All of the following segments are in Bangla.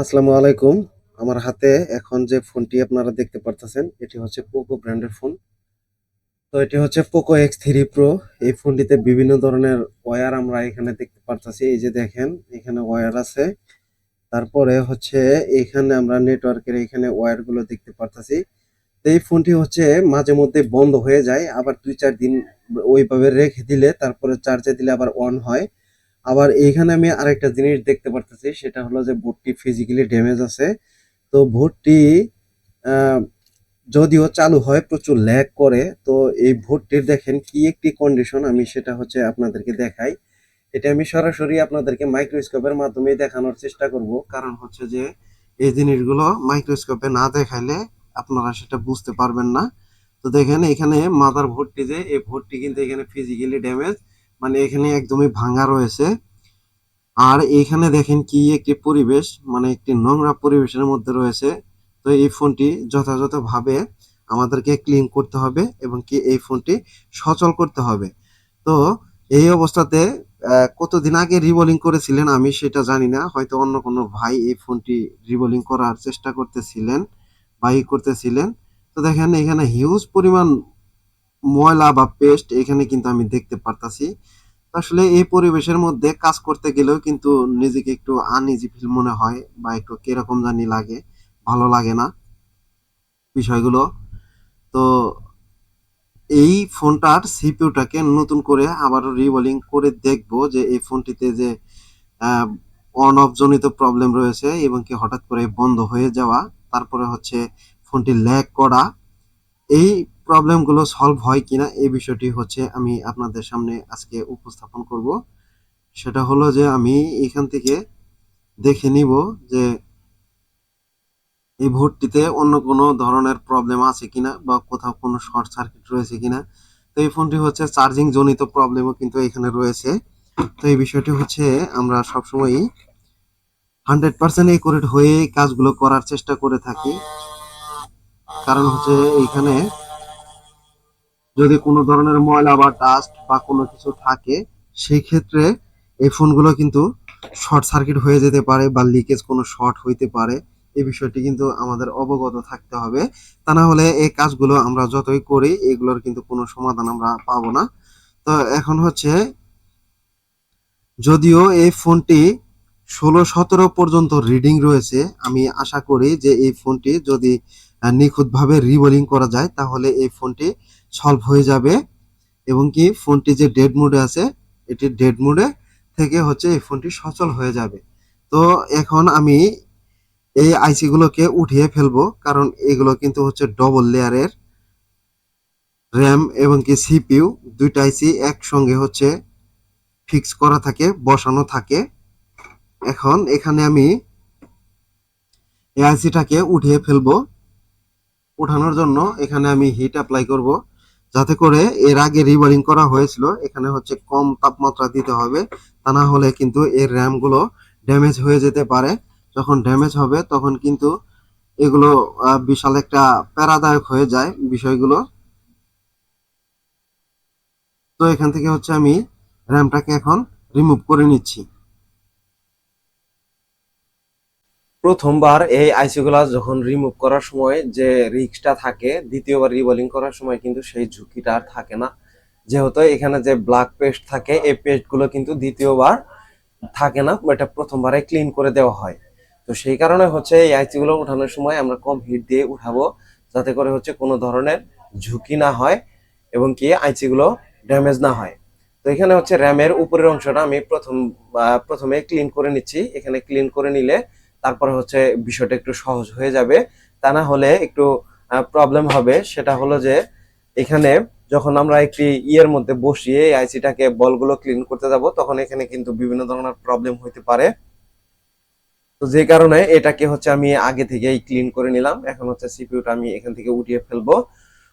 আসসালামু আলাইকুম। আমার হাতে এখন যে ফোনটি আপনারা দেখতে পারতেছেন, এটি হচ্ছে পোকো ব্র্যান্ডের ফোন। তো এটি হচ্ছে পোকো X3 Pro। এই ফোনটিতে বিভিন্ন ধরনের ওয়্যার আমরা এখানে দেখতে পারতেছি। এই যে দেখেন, এখানে ওয়্যার আছে। তারপরে হচ্ছে এখানে আমরা নেটওয়ার্কের এখানে ওয়্যারগুলো দেখতে পারতেছি। তো এই ফোনটি হচ্ছে মাঝে মধ্যে বন্ধ হয়ে যায়, আবার ২-৪ দিন ওইভাবে রেখে দিলে তারপরে চার্জে দিলে আবার অন হয়। আবার এইখানে আমি আরেকটা জিনিস দেখতে পারতেছি, সেটা হলো যে বোর্ডটি ফিজিক্যালি ড্যামেজ আছে। তো বোর্ডটি যদিও চালু হয় প্রচুর ল্যাগ করে। তো এই বোর্ডটির দেখেন কি একটি কন্ডিশন, আমি সেটা হচ্ছে আপনাদেরকে দেখাই। এটা আমি সরাসরি আপনাদেরকে মাইক্রোস্কোপের মাধ্যমে দেখানোর চেষ্টা করব, কারণ হচ্ছে যে এই জিনিসগুলো মাইক্রোস্কোপে না দেখাইলে আপনারা সেটা বুঝতে পারবেন না। তো দেখেন এখানে মাদার বোর্ডটি, যে এই বোর্ডটি কিন্তু এখানে ফিজিক্যালি ড্যামেজ, মানে এখানে একদমই ভাঙা রয়েছে। আর এখানে দেখেন কি একটি পরিবেশ, মানে একটি নোংরা পরিবেশের মধ্যে রয়েছে। তো এই ফোনটি যথাযথভাবে আমাদেরকে ক্লিন করতে হবে এবং কি এই ফোনটি সচল করতে হবে। তো এই অবস্থাতে কতদিন আগে রিবোলিং করেছিলেন আমি সেটা জানি না। হয়তো অন্য কোনো ভাই এই ফোনটি রিবোলিং করার চেষ্টা করতেছিলেন বা করতেছিলেন। তো দেখেন এখানে হিউজ পরিমাণ ময়লা বা পেস্ট এখানে কিন্তু আমি দেখতে পারতাছি। আসলে এই পরিবেশের মধ্যে কাজ করতে গেলেও কিন্তু নিজেকে একটু আনইজি ফিল মনে হয় বা একটু কিরকম জানি লাগে, ভালো লাগে না বিষয়গুলো। তো এই ফোনটার সিপিইউটাকে নতুন করে আবারও রিবোলিং করে দেখবো যে এই ফোনটিতে যে অন অফ জনিত প্রবলেম রয়েছে এবং কি হঠাৎ করে বন্ধ হয়ে যাওয়া, তারপরে হচ্ছে ফোনটি ল্যাগ করা, এই প্রবলেমগুলো সলভ হয় কিনা এই বিষয়টি হচ্ছে আমি আপনাদের সামনে আজকে উপস্থাপন করব। সেটা হলো যে আমি এখান থেকে দেখে নিব যে এই বোর্ডটিতে অন্য কোনো ধরনের প্রবলেম আছে কিনা বা কোথাও কোনো শর্ট সার্কিট রয়েছে কিনা। তো এই ফোনটি হচ্ছে চার্জিং জনিত প্রবলেমও কিন্তু এখানে রয়েছে। তো এই বিষয়টি হচ্ছে আমরা সবসময়ই 100% একুরেট হয়ে কাজগুলো করার চেষ্টা করে থাকি। কারণ হচ্ছে এইখানে যদি কোনো ধরনের ময়লা বা ডাস্ট বা কোনো কিছু থাকে, সেই ক্ষেত্রে এই ফোনগুলো কিন্তু শর্ট সার্কিট হয়ে যেতে পারে বা লিকেজ কোনো শর্ট হইতে পারে। এই বিষয়টি কিন্তু আমাদের অবগত থাকতে হবে। তা না হলে এই কাজগুলো আমরা যতই করি এগুলোর কিন্তু কোনো সমাধান আমরা পাবো না। তো এখন হচ্ছে, যদিও এই ফোনটি 16-17 পর্যন্ত রিডিং রয়েছে, আমি আশা করি যে এই ফোনটি যদি নিখুঁতভাবে রিবোলিং করা যায় তাহলে এই ফোনটি সলভ হয়ে যাবে এবং কি ফোনটি যে ডেড মোডে আছে, এটি ডেড মোডে থেকে হচ্ছে এই ফোনটি সচল হয়ে যাবে। তো এখন আমি এই আইসি গুলোকে উঠিয়ে ফেলবো, কারণ এগুলো কিন্তু হচ্ছে ডবল লেয়ারের র্যাম এবং কি সিপিইউ, দুইটা আইসি একসঙ্গে হচ্ছে ফিক্স করা থাকে, বসানো থাকে। এখন এখানে আমি এই আইসিটাকে উঠিয়ে ফেলবো। উঠানোর জন্য এখানে আমি হিট অ্যাপ্লাই করব, যাতে করে এর আগে রিবোলিং করা হয়েছিল এখানে হচ্ছে কম তাপমাত্রা দিতে হবে। তা না হলে কিন্তু এর র্যাম গুলো ড্যামেজ হয়ে যেতে পারে। যখন ড্যামেজ হবে তখন কিন্তু এগুলো বিশাল একটা প্যারাদায়ক হয়ে যায় বিষয়গুলো। তো এখান থেকে হচ্ছে আমি র্যামটাকে এখন রিমুভ করে নিচ্ছি। প্রথমবার এই আইসি গুলা যখন রিমুভ করার সময় যে রিস্কটা থাকে, দ্বিতীয়বার রিবোলিং করার সময় কিন্তু সেই ঝুঁকিটা আর থাকে না। যেহেতু এখানে যে ব্ল্যাক পেস্ট থাকে, এই পেস্ট গুলো কিন্তু দ্বিতীয়বার থাকে না, এটা প্রথমবারে ক্লিন করে দেওয়া হয়। তো সেই কারণে হচ্ছে এই আইসি গুলো উঠানোর সময় আমরা কম হিট দিয়ে উঠাবো, যাতে করে হচ্ছে কোনো ধরনের ঝুঁকি না হয় এবং কি আইসি গুলো ড্যামেজ না হয়। তো এখানে হচ্ছে র্যামের উপরের অংশটা আমি প্রথমে ক্লিন করে নিচ্ছি। এখানে ক্লিন করে নিলে তারপরে হচ্ছে বিষয়টা একটু সহজ হয়ে যাবে। তা না হলে একটু প্রবলেম হবে। সেটা হলো যে এখানে যখন আমরা একটি ইয়ের মধ্যে বসিয়ে আইসিটাকে বলগুলো ক্লিন করতে যাব, তখন এখানে কিন্তু বিভিন্ন ধরনের প্রবলেম হতে পারে। তো যে কারণে এটাকে হচ্ছে আমি আগে থেকেই ক্লিন করে নিলাম। এখন হচ্ছে সিপিইউটা আমি এখান থেকে উঠিয়ে ফেলবো।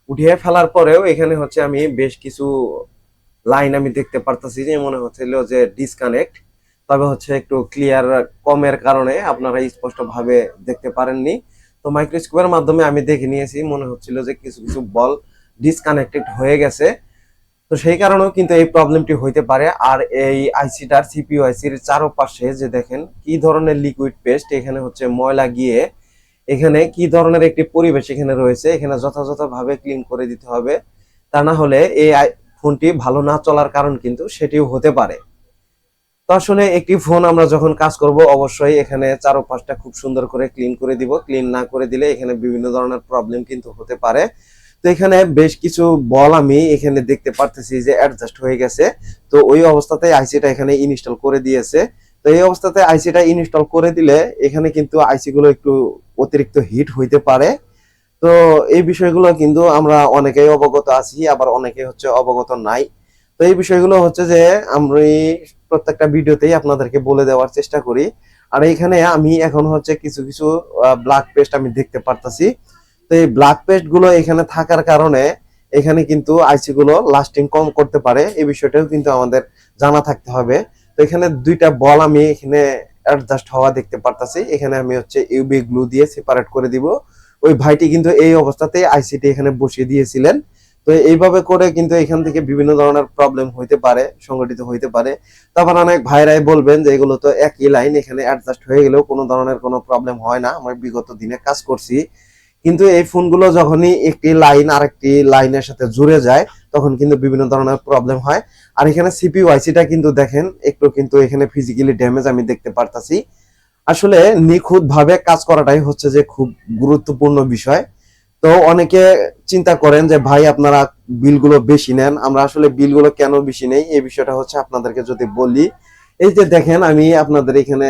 উঠিয়ে ফেলার পরেও এখানে হচ্ছে আমি বেশ কিছু লাইন আমি দেখতে পারতেছি যে মনে হচ্ছিল যে ডিসকানেক্ট, তবে হচ্ছে একটু ক্লিয়ার কমের কারণে আপনারা স্পষ্ট ভাবে দেখতে পারেননি। তো মাইক্রোস্কোপের মাধ্যমে আমি দেখে নিয়েছি, মনে হচ্ছিল যে কিছু কিছু বল ডিসকানেক্টেড হয়ে গেছে। তো সেই কারণেও কিন্তু এই প্রবলেমটি হইতে পারে। আর এই আইসিটার সিপিইউ আইসির চারপাশে যে দেখেন কি ধরনের লিকুইড পেস্ট এখানে হচ্ছে ময়লা গিয়ে এখানে কি ধরনের একটি পরিবেশ এখানে রয়েছে, এখানে যথাযথভাবে ক্লিন করে দিতে হবে। তা না হলে এই ফোনটি ভালো না চলার কারণ কিন্তু সেটিও হতে পারে। তো আসলে একটি ফোন আমরা যখন কাজ করব অবশ্যই এখানে চারপাশটা খুব সুন্দর করে ক্লিন করে দিব। ক্লিন না করে দিলে এখানে বিভিন্ন ধরনের প্রবলেম কিন্তু হতে পারে। তো এখানে বেশ কিছু বল আমি এখানে দেখতে পারতেছি যে অ্যাডজাস্ট হয়ে গেছে। তো ওই অবস্থাতে আইসিটা এখানে ইনস্টল করে দিয়েছে। তো এই অবস্থাতে আইসিটা ইনস্টল করে দিলে এখানে কিন্তু আইসি গুলো একটু অতিরিক্ত হিট হইতে পারে। তো এই বিষয়গুলো কিন্তু আমরা অনেকেই অবগত আছি, আবার অনেকে হচ্ছে অবগত নাই। তো এই বিষয়গুলো হচ্ছে যে আমি প্রত্যেকটা ভিডিওতেই আপনাদেরকে বলে দেওয়ার চেষ্টা করি। আর এইখানে আমি এখন হচ্ছে কিছু কিছু ব্ল্যাক পেস্ট আমি দেখতে পারতাছি। তো এই ব্ল্যাক পেস্ট গুলো এখানে থাকার কারণে এখানে কিন্তু আইসি গুলো লাস্টিং কম করতে পারে, এই বিষয়টাও কিন্তু আমাদের জানা থাকতে হবে। তো এখানে দুইটা বল আমি এখানে অ্যাডজাস্ট হওয়া দেখতে পারতাছি। এখানে আমি হচ্ছে ইউবি গ্লু দিয়ে সেপারেট করে দিব। ওই ভাইটি কিন্তু এই অবস্থাতে আইসিটি এখানে বসিয়ে দিয়েছিলেন। তো এইভাবে করে কিন্তু এখান থেকে বিভিন্ন ধরনের প্রবলেম হইতে পারে, সংগঠিত হইতে পারে। তারপর অনেক ভাইরাই বলবেন যে এগুলো তো একই লাইন, এখানে অ্যাডজাস্ট হয়ে গেলেও কোনো ধরনের কোনো প্রবলেম হয় না, আমি বিগত দিনে কাজ করছি। কিন্তু এই ফোনগুলো যখনই একটি লাইন আরেকটি লাইনের সাথে জুড়ে যায় তখন কিন্তু বিভিন্ন ধরনের প্রবলেম হয়। আর এখানে সিপিইউ আইসিটা কিন্তু দেখেন একটু কিন্তু এখানে ফিজিক্যালি ড্যামেজ আমি দেখতে পারতাছি। আসলে নিখুঁত ভাবে কাজ করাটাই হচ্ছে যে খুব গুরুত্বপূর্ণ বিষয়। তো অনেকে চিন্তা করেন যে ভাই আপনারা বিলগুলো বেশি নেন, আমরা আসলে বিলগুলো কেন বেশি নেই এই বিষয়টা হচ্ছে আপনাদেরকে যদি বলি। এই যে দেখেন আমি আপনাদের এখানে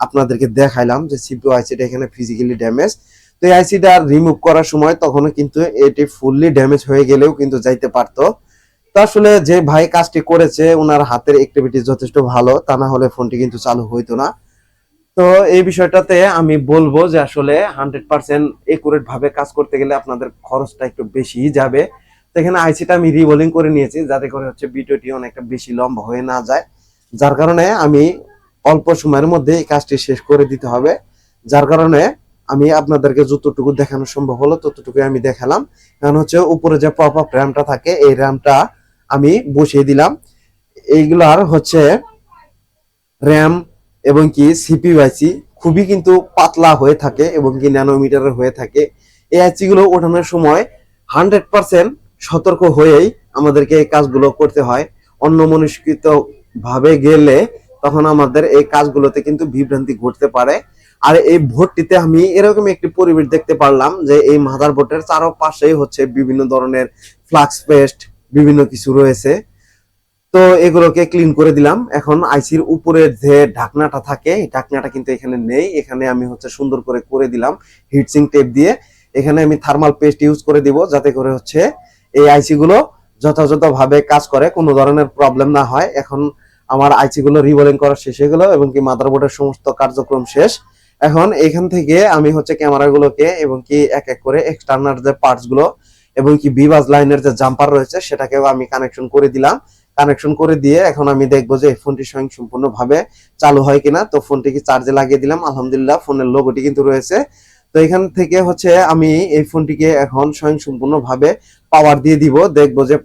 আপনাদেরকে দেখাইলাম যে সিপিইউ আইসিটা এখানে ফিজিক্যালি ড্যামেজ। তো এই আইসিটা রিমুভ করার সময় তখনও কিন্তু এটি ফুললি ড্যামেজ হয়ে গেলেও কিন্তু যাইতে পারতো। তো আসলে যে ভাই কাজটি করেছে ওনার হাতের অ্যাক্টিভিটি যথেষ্ট ভালো, তা না হলে ফোনটি কিন্তু চালু হইতো না। তো এই বিষয়টাতে আমি বলবো যে আসলে 100% একুরেট ভাবে কাজ করতে গেলে আপনাদের খরচটা একটু বেশি যাবে। তো এখানে আইসিটা আমি রিবোলিং করে নিয়েছি যাতে করে হচ্ছে ভিডিওটি অনেকটা বেশি লম্বা হয়ে না যায়, যার কারণে আমি অল্প সময়ের মধ্যে এই কাজটি শেষ করে দিতে হবে। যার কারণে আমি আপনাদেরকে যতটুকু দেখানো সম্ভব হলো ততটুকু আমি দেখালাম। কারণ হচ্ছে উপরে যে পপ আপ র্যামটা থাকে এই র্যামটা আমি বসিয়ে দিলাম। এইগুলার হচ্ছে র্যাম এবং কি সিপিইউ আইসি খুবই কিন্তু পাতলা হয়ে থাকে এবং কি ন্যানোমিটারের হয়ে থাকে। এই আইসি গুলো ওঠানোর সময় 100% সতর্ক হয়েই আমাদেরকে এই কাজগুলো করতে হয়। অন্যমনস্কৃত ভাবে গেলে তখন আমাদের এই কাজগুলোতে কিন্তু বিভ্রান্তি ঘটতে পারে। আর এই বোর্ডটিতে আমি এরকম একটি পরিবেশ দেখতে পারলাম যে এই মাদার বোর্ডের চারপাশেই হচ্ছে বিভিন্ন ধরনের ফ্লাক্স পেস্ট বিভিন্ন কিছু রয়েছে। তো এগুলোকে ক্লিন করে দিলাম। এখন আইসির উপরের যে ঢাকনাটা থাকে এই ঢাকনাটা কিন্তু এখানে নেই, এখানে আমি হচ্ছে সুন্দর করে করে দিলাম হিটসিং টেপ দিয়ে। এখানে আমি থার্মাল পেস্ট ইউজ করে দিব যাতে করে হচ্ছে এই আইসি গুলো যথাযথভাবে কাজ করে, কোনো ধরনের প্রবলেম না হয়। এখন আমার আইসি গুলো রিবোলিং করা শেষ হয়ে গেল এবং কি মাদারবোর্ডের সমস্ত কার্যক্রম শেষ। এখন এখান থেকে আমি হচ্ছে ক্যামেরাগুলোকে এবং কি এক এক করে এক্সটার্নাল যে পার্টস গুলো এবং কি বিবাজ লাইনের যে জাম্পার রয়েছে সেটাকেও আমি কানেকশন করে দিলাম। কানেকশন করে দিয়ে এখন আমি দেখবো যে ফোনটি স্বয়ংসম্পূর্ণভাবে চালু হয় কিনা। তো ফোনটিকে চার্জে লাগিয়ে দিলাম, আলহামদুলিল্লাহ ফোনের লোগোটি কিন্তু রয়েছে। তো এখান থেকে হচ্ছে আমি এই ফোনটিকে এখন স্বয়ংসম্পূর্ণভাবে পাওয়ার দিয়ে দিব, দেখবো যে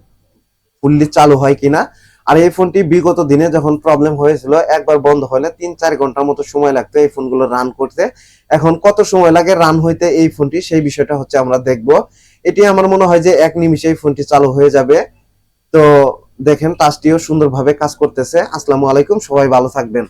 ফুললি চালু হয় কিনা। আর এই ফোনটি বিগত দিনে যখন প্রবলেম হয়েছিল একবার বন্ধ হলে 3-4 ঘন্টার মতো সময় লাগতো এই ফোনগুলো রান করতে। এখন কত সময় লাগে রান হইতে এই ফোনটি সেই বিষয়টা হচ্ছে আমরা দেখব। এটি আমার মনে হয় যে 1 নিমিষে এই ফোনটি চালু হয়ে যাবে। তো দেখেন টাচটিও সুন্দরভাবে কাজ করতেছে। আসসালামু আলাইকুম, সবাই ভালো থাকবেন।